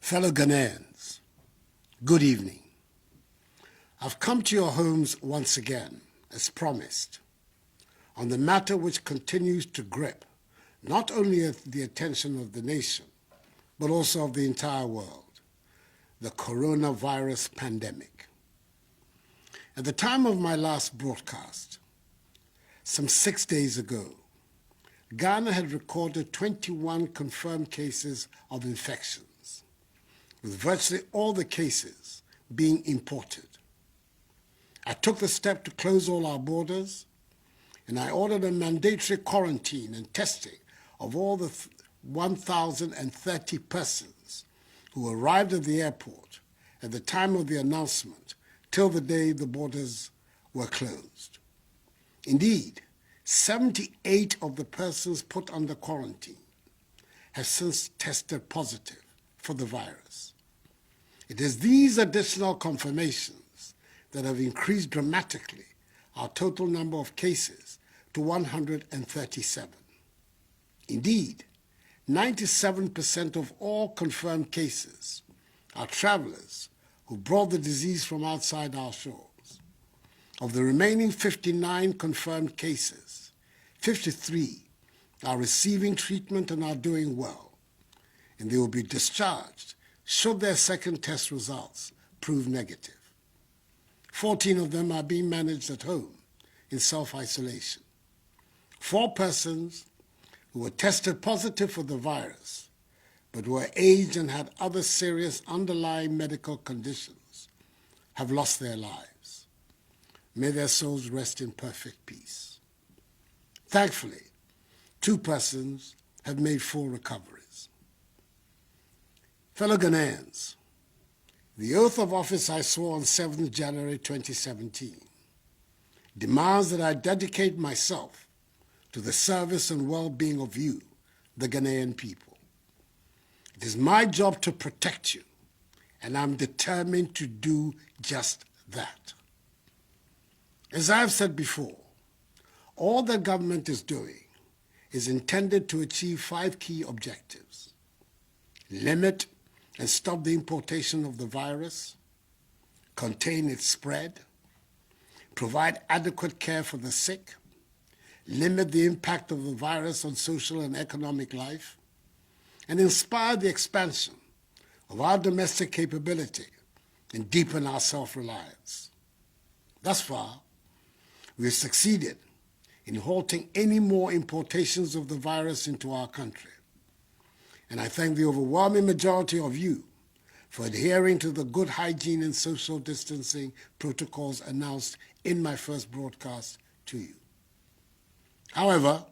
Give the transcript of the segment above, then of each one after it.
Fellow Ghanaians, good evening. I've come to your homes once again, as promised, on the matter which continues to grip not only the attention of the nation, but also of the entire world, the coronavirus pandemic. At the time of my last broadcast, some 6 days ago, Ghana had recorded 21 confirmed cases of infections, with virtually all the cases being imported. I took the step to close all our borders, and I ordered a mandatory quarantine and testing of all the 1,030 persons who arrived at the airport at the time of the announcement till the day the borders were closed. Indeed, 78 of the persons put under quarantine have since tested positive for the virus. It is these additional confirmations that have increased dramatically our total number of cases to 137. Indeed, 97% of all confirmed cases are travelers who brought the disease from outside our shores. Of the remaining 59 confirmed cases, 53 are receiving treatment and are doing well, and they will be discharged should their second test results prove negative. 14 of them are being managed at home in self-isolation. 4 persons who were tested positive for the virus, but were aged and had other serious underlying medical conditions, have lost their lives. May their souls rest in perfect peace. Thankfully, 2 persons have made full recoveries. Fellow Ghanaians, the oath of office I swore on 7th January 2017 demands that I dedicate myself to the service and well-being of you, the Ghanaian people. It is my job to protect you, and I'm determined to do just that. As I've said before, all the government is doing is intended to achieve 5 key objectives: limit and stop the importation of the virus, contain its spread, provide adequate care for the sick, limit the impact of the virus on social and economic life, and inspire the expansion of our domestic capability and deepen our self-reliance. Thus far, we have succeeded in halting any more importations of the virus into our country. And I thank the overwhelming majority of you for adhering to the good hygiene and social distancing protocols announced in my first broadcast to you. However,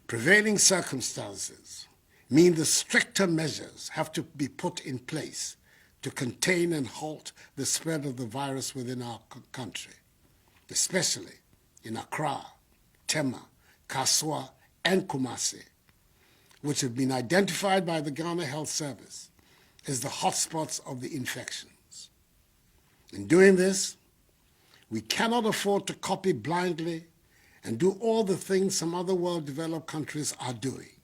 prevailing circumstances mean the stricter measures have to be put in place to contain and halt the spread of the virus within our country, especially in Accra, Tema, Kaswa, and Kumasi, which have been identified by the Ghana Health Service as the hotspots of the infections. In doing this, we cannot afford to copy blindly and do all the things some other well-developed countries are doing.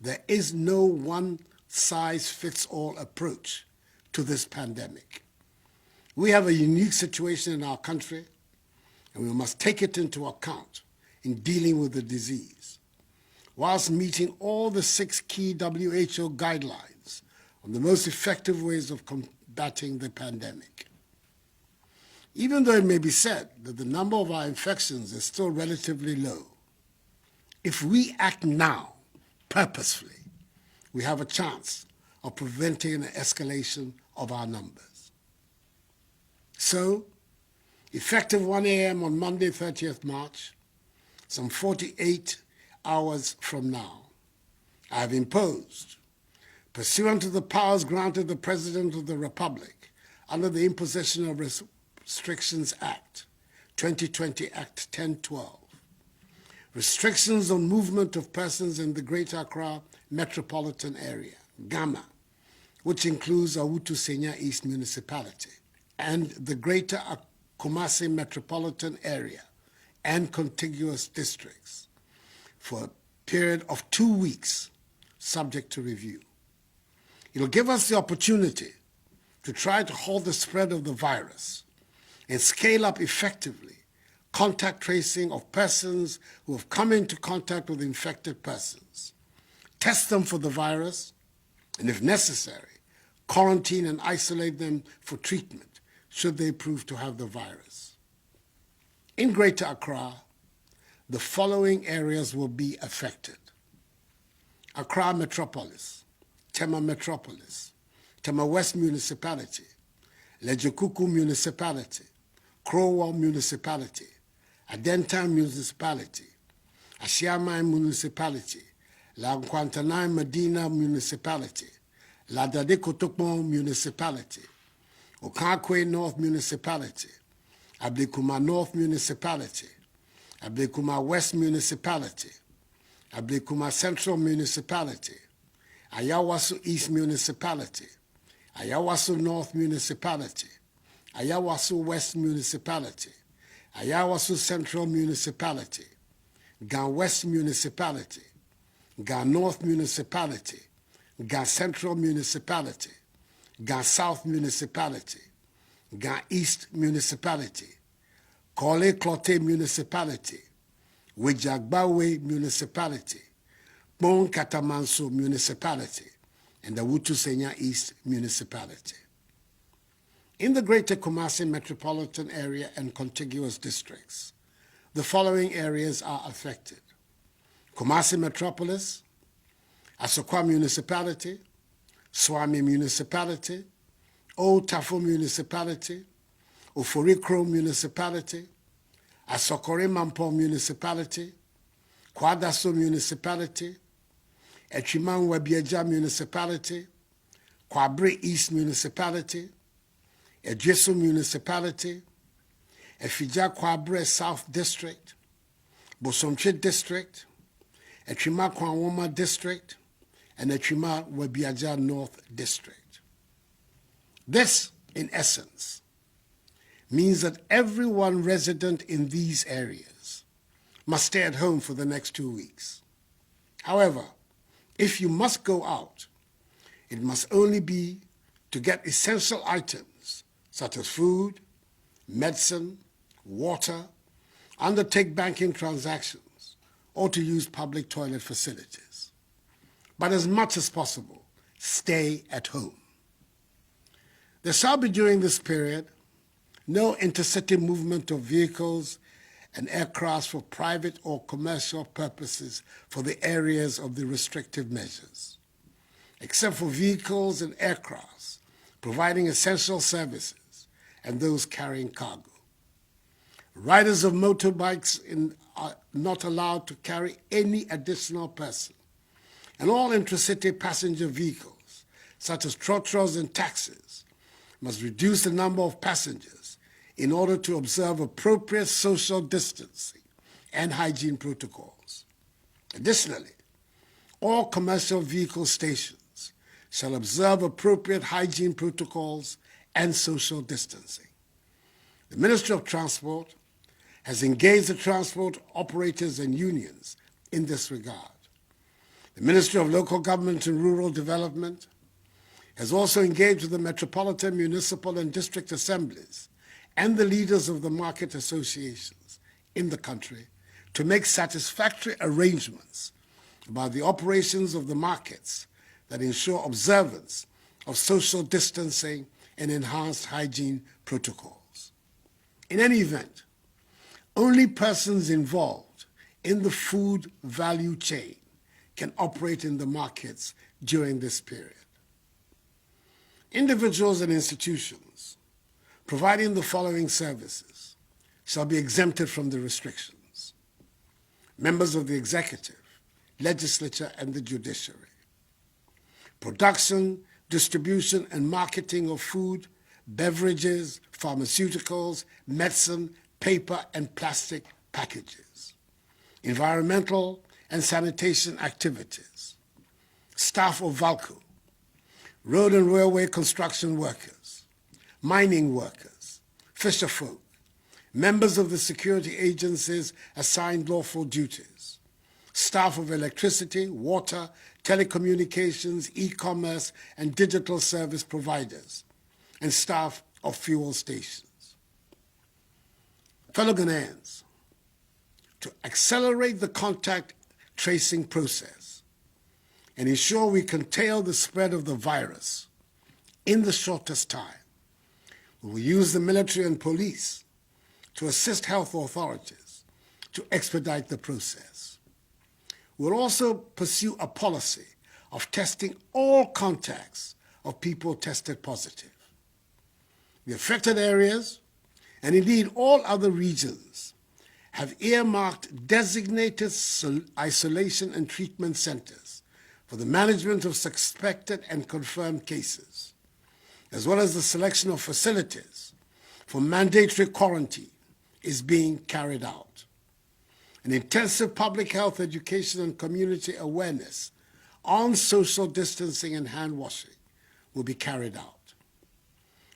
There is no one-size-fits-all approach to this pandemic. We have a unique situation in our country, and we must take it into account in dealing with the disease, whilst meeting all the 6 key WHO guidelines on the most effective ways of combating the pandemic. Even though it may be said that the number of our infections is still relatively low, if we act now, purposefully, we have a chance of preventing an escalation of our numbers. So, effective 1 a.m. on Monday, 30th March, some 48 hours from now, I have imposed, pursuant to the powers granted the President of the Republic under the Imposition of Restrictions Act, 2020 Act 1012, restrictions on movement of persons in the Greater Accra Metropolitan Area, GAMA, which includes Awutu Senya East municipality, and the Greater Kumasi Metropolitan Area and contiguous districts for a period of 2 weeks, subject to review. It'll give us the opportunity to try to halt the spread of the virus and scale up effectively contact tracing of persons who have come into contact with infected persons, test them for the virus, and if necessary, quarantine and isolate them for treatment should they prove to have the virus. In Greater Accra, the following areas will be affected: Accra Metropolis, Tema Metropolis, Tema West Municipality, Lejekuku Municipality, Crowell Municipality, Adentan Municipality, Ashiamai Municipality, La Nkwantanai Medina Municipality, La Dadekotokmo Municipality, Okakwe North Municipality, Ablekuma North Municipality, Ablekuma West Municipality, Ablekuma Central Municipality, Ayawaso East Municipality, Ayawaso North Municipality, Ayawaso West Municipality, Ayawaso Central Municipality, Ga West Municipality, Ga North Municipality, Ga Central Municipality, Ga South Municipality, Ga East Municipality, Kole Klote Municipality, Wejagbawe Municipality, Bon Katamanso Municipality, and the Awutu Senya East Municipality. In the Greater Kumasi Metropolitan Area and contiguous districts, the following areas are affected: Kumasi Metropolis, Asokwa Municipality, Swami Municipality, Old Tafo Municipality, Oforikro Municipality, Asokore Mampo Municipality, Kwadaso Municipality, Echiman Webieja Municipality, Kwabre East Municipality, Ejeso Municipality, Efija Kwabre South District, Bosomche District, Echima Kwanwoma District, and Echima Webiaja North District. This, in essence, means that everyone resident in these areas must stay at home for the next 2 weeks. However, if you must go out, it must only be to get essential items such as food, medicine, water, undertake banking transactions, or to use public toilet facilities. But as much as possible, stay at home. There shall be during this period no intercity movement of vehicles and aircraft for private or commercial purposes for the areas of the restrictive measures, except for vehicles and aircrafts providing essential services and those carrying cargo. Riders of motorbikes are not allowed to carry any additional person, and all intracity passenger vehicles, such as trotros and taxis, must reduce the number of passengers in order to observe appropriate social distancing and hygiene protocols. Additionally, all commercial vehicle stations shall observe appropriate hygiene protocols and social distancing. The Ministry of Transport has engaged the transport operators and unions in this regard. The Ministry of Local Government and Rural Development has also engaged with the metropolitan, municipal, and district assemblies and the leaders of the market associations in the country to make satisfactory arrangements about the operations of the markets that ensure observance of social distancing and enhanced hygiene protocols. In any event, only persons involved in the food value chain can operate in the markets during this period. Individuals and institutions providing the following services shall be exempted from the restrictions: members of the executive, legislature, and the judiciary; production, distribution, and marketing of food, beverages, pharmaceuticals, medicine, paper, and plastic packages; environmental and sanitation activities; staff of VALCO; road and railway construction workers; mining workers; fisherfolk; members of the security agencies assigned lawful duties; staff of electricity, water, telecommunications, e-commerce, and digital service providers, and staff of fuel stations. Fellow Ghanaians, to accelerate the contact tracing process and ensure we contain the spread of the virus in the shortest time, we will use the military and police to assist health authorities to expedite the process. We'll also pursue a policy of testing all contacts of people tested positive. The affected areas, and indeed all other regions, have earmarked designated isolation and treatment centers for the management of suspected and confirmed cases, as well as the selection of facilities for mandatory quarantine is being carried out. An intensive public health education and community awareness on social distancing and hand washing will be carried out.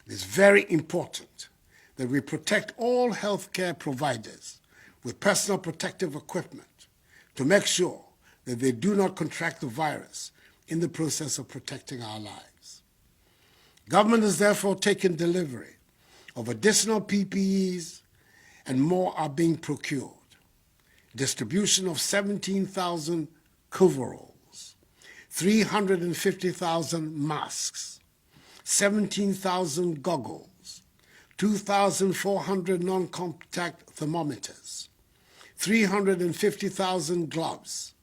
It is very important that we protect all healthcare providers with personal protective equipment to make sure that they do not contract the virus in the process of protecting our lives. Government has therefore taken delivery of additional PPEs, and more are being procured. Distribution of 17,000 coveralls, 350,000 masks, 17,000 goggles, 2,400 non-contact thermometers, 350,000 gloves,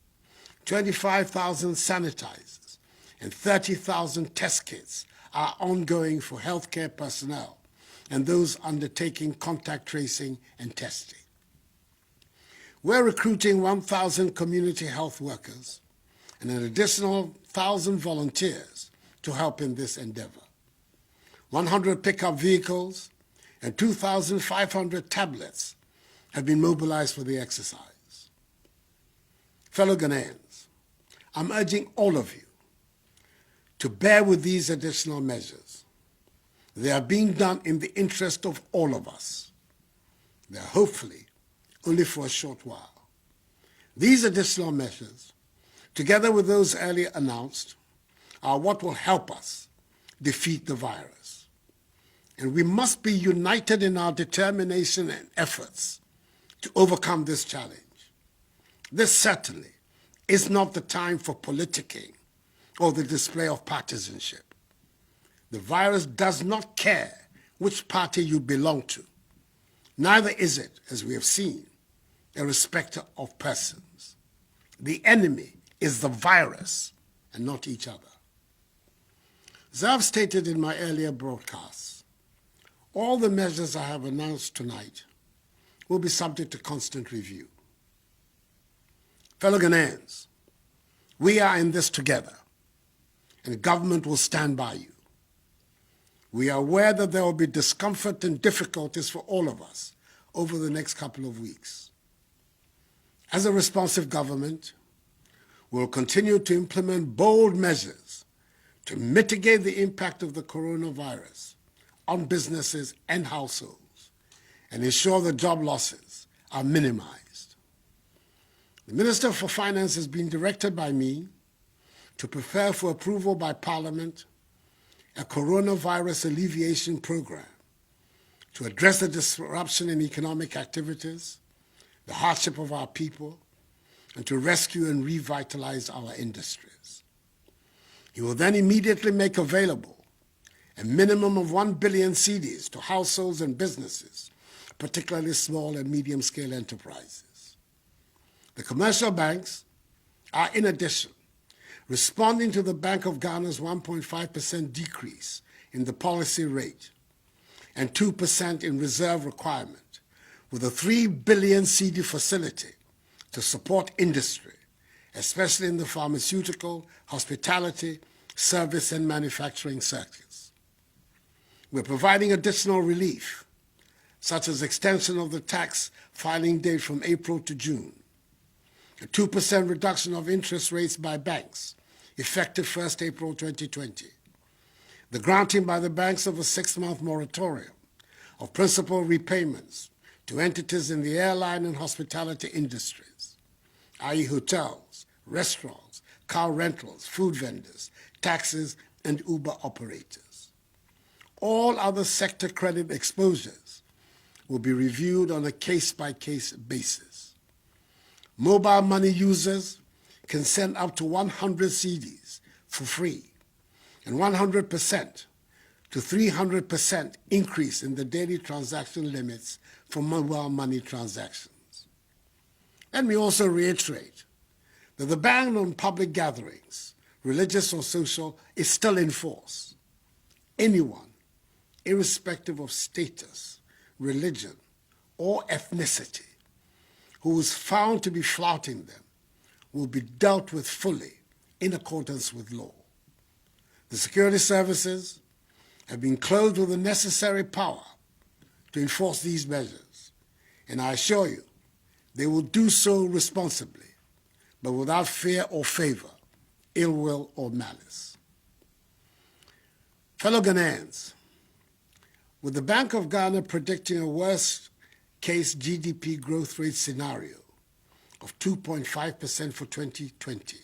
25,000 sanitizers, and 30,000 test kits are ongoing for healthcare personnel and those undertaking contact tracing and testing. We're recruiting 1,000 community health workers and an additional 1,000 volunteers to help in this endeavor. 100 pickup vehicles and 2,500 tablets have been mobilized for the exercise. Fellow Ghanaians, I'm urging all of you to bear with these additional measures. They are being done in the interest of all of us. They are hopefully only for a short while. These additional measures, together with those earlier announced, are what will help us defeat the virus. And we must be united in our determination and efforts to overcome this challenge. This certainly is not the time for politicking or the display of partisanship. The virus does not care which party you belong to. Neither is it, as we have seen, a respecter of persons. The enemy is the virus and not each other. As I've stated in my earlier broadcasts, all the measures I have announced tonight will be subject to constant review. Fellow Ghanaians, we are in this together, and government will stand by you. We are aware that there will be discomfort and difficulties for all of us over the next couple of weeks. As a responsive government, we will continue to implement bold measures to mitigate the impact of the coronavirus on businesses and households and ensure that job losses are minimized. The Minister for Finance has been directed by me to prepare for approval by Parliament a coronavirus alleviation program to address the disruption in economic activities, the hardship of our people, and to rescue and revitalize our industries. He will then immediately make available a minimum of 1 billion cedis to households and businesses, particularly small and medium-scale enterprises. The commercial banks are, in addition, responding to the Bank of Ghana's 1.5% decrease in the policy rate and 2% in reserve requirement with a 3 billion cedi facility to support industry, especially in the pharmaceutical, hospitality, service, and manufacturing sectors. We're providing additional relief, such as extension of the tax filing date from April to June, a 2% reduction of interest rates by banks, effective 1st April 2020, the granting by the banks of a 6-month moratorium of principal repayments to entities in the airline and hospitality industries, i.e. hotels, restaurants, car rentals, food vendors, taxis, and Uber operators. All other sector credit exposures will be reviewed on a case-by-case basis. Mobile money users can send up to 100 cedis for free, and 100% to 300% increase in the daily transaction limits for mobile money transactions. Let me also reiterate that the ban on public gatherings, religious or social, is still in force. Anyone, irrespective of status, religion, or ethnicity, who is found to be flouting them will be dealt with fully in accordance with law. The security services have been clothed with the necessary power to enforce these measures, and I assure you they will do so responsibly, but without fear or favor, ill will or malice. Fellow Ghanaians, with the Bank of Ghana predicting a worst-case GDP growth rate scenario of 2.5% for 2020,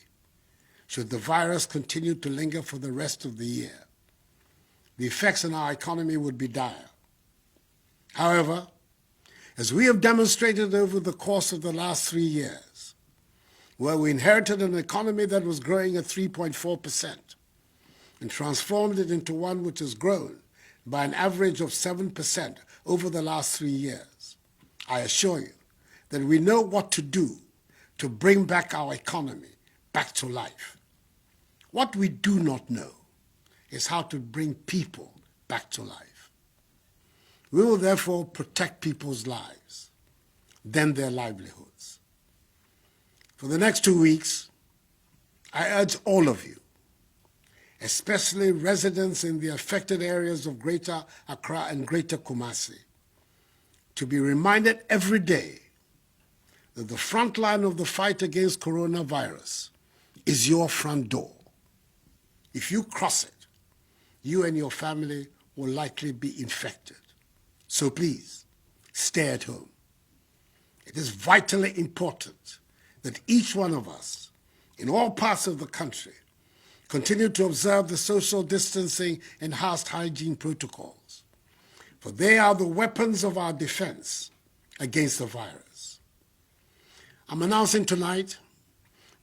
should the virus continue to linger for the rest of the year, the effects on our economy would be dire. However, as we have demonstrated over the course of the last 3 years, where we inherited an economy that was growing at 3.4% and transformed it into one which has grown by an average of 7% over the last 3 years, I assure you that we know what to do to bring back our economy back to life. What we do not know is how to bring people back to life. We will therefore protect people's lives, then their livelihoods. For the next 2 weeks, I urge all of you, especially residents in the affected areas of Greater Accra and Greater Kumasi, to be reminded every day that the front line of the fight against coronavirus is your front door. If you cross it, you and your family will likely be infected. So please, stay at home. It is vitally important that each one of us, in all parts of the country, continue to observe the social distancing and house hygiene protocols, for they are the weapons of our defense against the virus. I'm announcing tonight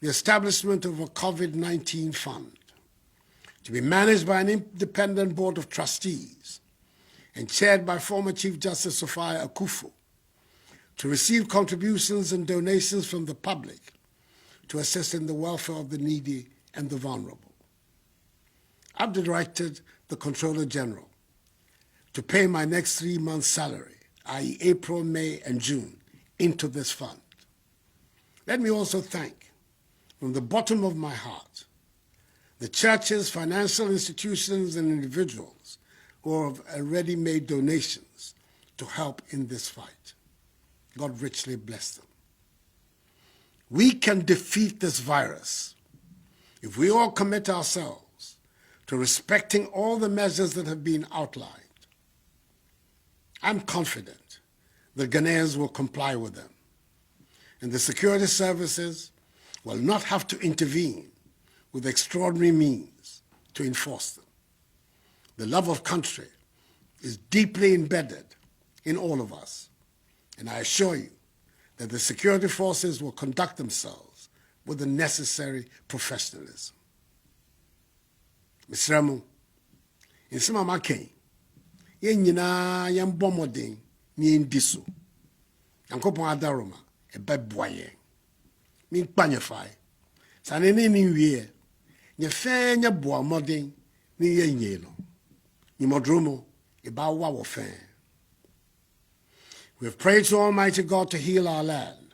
the establishment of a COVID-19 fund to be managed by an independent board of trustees and chaired by former Chief Justice Sophia Akuffo, to receive contributions and donations from the public to assist in the welfare of the needy and the vulnerable. I've directed the Controller General to pay my next 3 months' salary, i.e. April, May, and June, into this fund. Let me also thank, from the bottom of my heart, the churches, financial institutions, and individuals who have already made donations to help in this fight. God richly bless them. We can defeat this virus if we all commit ourselves to respecting all the measures that have been outlined. I'm confident that Ghanaians will comply with them, and the security services will not have to intervene with extraordinary means to enforce them. The love of country is deeply embedded in all of us, and I assure you that the security forces will conduct themselves with the necessary professionalism. Mr. Ramu, in some of my case, yen nyina yen bomodin ni ndiso. Yankopon adaroma e beboye. Min kpanyefai. Sanene ni wie. Nye fe nye boa modin ni yen yeno. Ni modromo e ba wa wo fe. We have prayed to Almighty God to heal our land,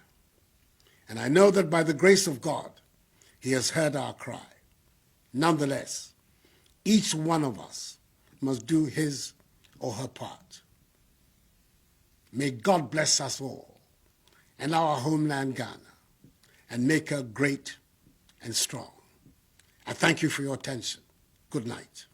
and I know that by the grace of God, He has heard our cry. Nonetheless, each one of us must do his or her part. May God bless us all and our homeland Ghana, and make her great and strong. I thank you for your attention. Good night.